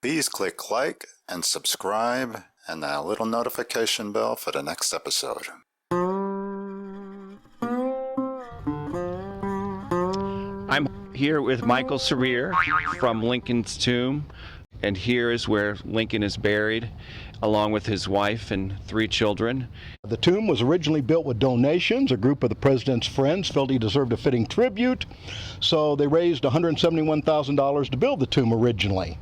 Please click like and subscribe and that little notification bell for the next episode. I'm here with Mikle Siere from Lincoln's tomb, and here is where Lincoln is buried, along with his wife and 3 children. The tomb was originally built with donations. A group of the president's friends felt he deserved a fitting tribute, so they raised $171,000 to build the tomb originally.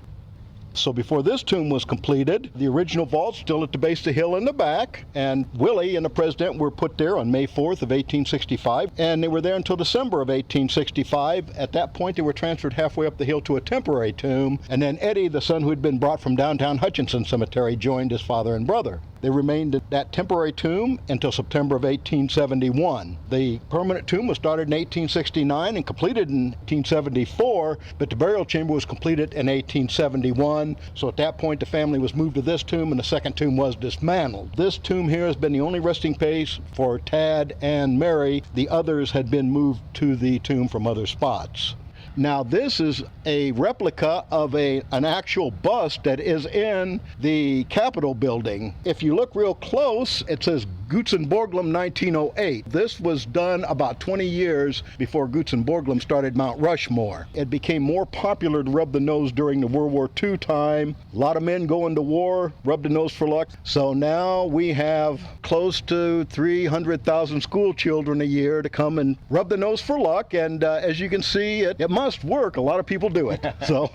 So before this tomb was completed, the original vault's still at the base of the hill in the back, and Willie and the president were put there on May 4th of 1865, and they were there until December of 1865. At that point, they were transferred halfway up the hill to a temporary tomb, and then Eddie, the son who had been brought from downtown Hutchinson Cemetery, joined his father and brother. They remained at that temporary tomb until September of 1871. The permanent tomb was started in 1869 and completed in 1874, but the burial chamber was completed in 1871. So at that point, the family was moved to this tomb, and the second tomb was dismantled. This tomb here has been the only resting place for Tad and Mary. The others had been moved to the tomb from other spots. Now this is a replica of an actual bust that is in the Capitol building. If you look real close, it says Gutzen-Borglum 1908. This was done about 20 years before Gutzen-Borglum started Mount Rushmore. It became more popular to rub the nose during the World War II time. A lot of men going to war, rub the nose for luck. So now we have close to 300,000 school children a year to come and rub the nose for luck, and as you can see, it must work. A lot of people do it. So.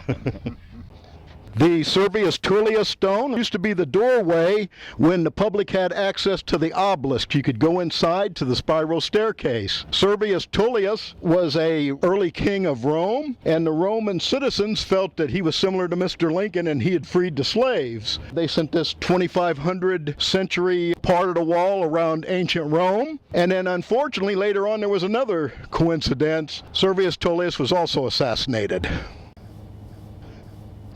The Servius Tullius stone used to be the doorway when the public had access to the obelisk. You could go inside to the spiral staircase. Servius Tullius was an early king of Rome, and the Roman citizens felt that he was similar to Mr. Lincoln and he had freed the slaves. They sent this 2500 century part of the wall around ancient Rome, and then unfortunately later on there was another coincidence. Servius Tullius was also assassinated.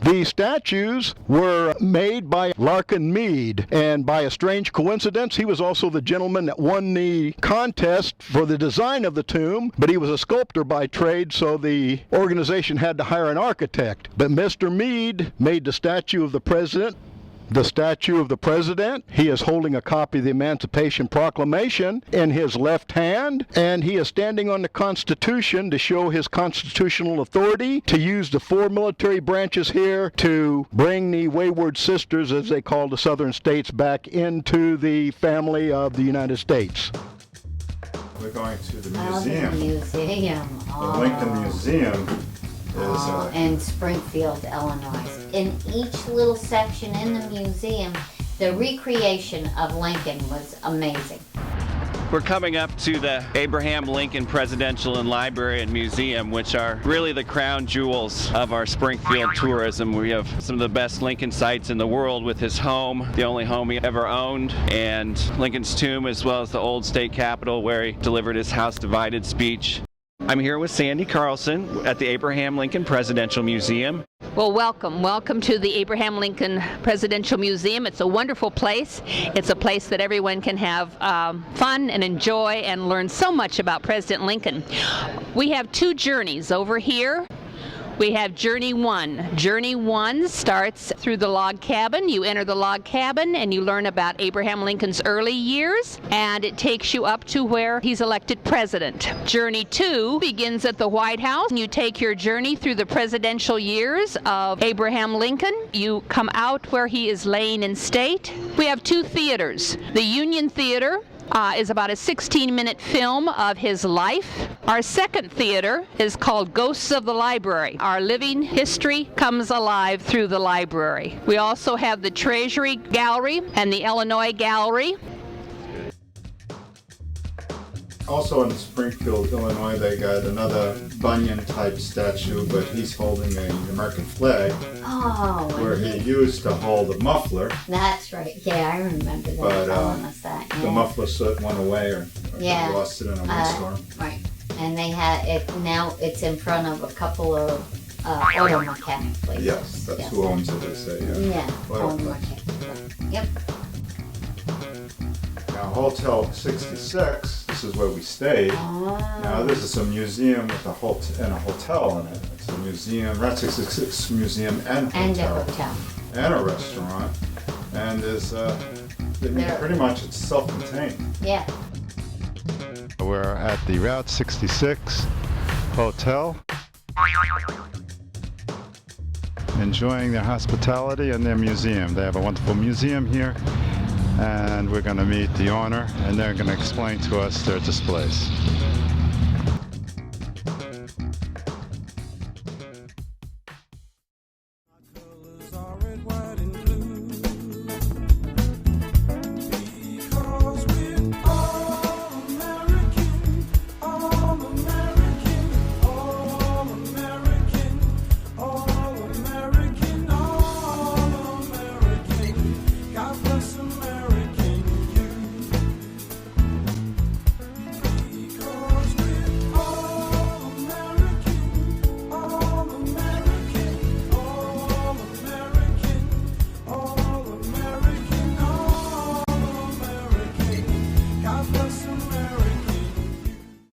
The statues were made by Larkin Mead, and by a strange coincidence, he was also the gentleman that won the contest for the design of the tomb, but he was a sculptor by trade, so the organization had to hire an architect. But Mr. Mead made the statue of the president. The statue of the president, he is holding a copy of the Emancipation Proclamation in his left hand, and he is standing on the Constitution to show his constitutional authority to use the 4 military branches here to bring the wayward sisters, as they call the southern states, back into the family of the United States. We're going to the museum. The museum. The Lincoln Museum is in Springfield, Illinois. In each little section in the museum, the recreation of Lincoln was amazing. We're coming up to the Abraham Lincoln Presidential and Library and Museum, which are really the crown jewels of our Springfield tourism. We have some of the best Lincoln sites in the world, with his home, the only home he ever owned, and Lincoln's tomb, as well as the old state capitol where he delivered his House Divided speech. I'm here with Sandra Carlson at the Abraham Lincoln Presidential Museum. Well, welcome to the Abraham Lincoln Presidential Museum. It's a wonderful place. It's a place that everyone can have fun and enjoy and learn so much about President Lincoln. We have 2 journeys over here. We have Journey 1. Journey 1 starts through the log cabin. You enter the log cabin and you learn about Abraham Lincoln's early years, and it takes you up to where he's elected president. Journey 2 begins at the White House. You take your journey through the presidential years of Abraham Lincoln. You come out where he is laying in state. We have 2 theaters. The Union Theater is about a 16-minute film of his life. Our second theater is called Ghosts of the Library. Our living history comes alive through the library. We also have the Treasury Gallery and the Illinois Gallery. also in Springfield, Illinois, they got another Bunyan-type statue, but he's holding an American flag. Oh, where he used to hold a muffler. That's right. Yeah, I remember that. But telling us that. Yeah. the muffler soot went away, or yeah. lost it in a windstorm. Right. And they had it now. It's in front of a couple of auto mechanic places. Yes, that's who owns it. They say. Yeah. Auto mechanic. Yep. Now, Hotel 66. This is where we stayed. Oh. Now, this is a museum with and a hotel in it. It's a museum, Route 66 museum and And a hotel. hotel. And a restaurant. And there's, pretty much it's self-contained. Yeah. We're at the Route 66 Hotel, enjoying their hospitality and their museum. They have a wonderful museum here, and we're going to meet the owner, and they're going to explain to us their displays.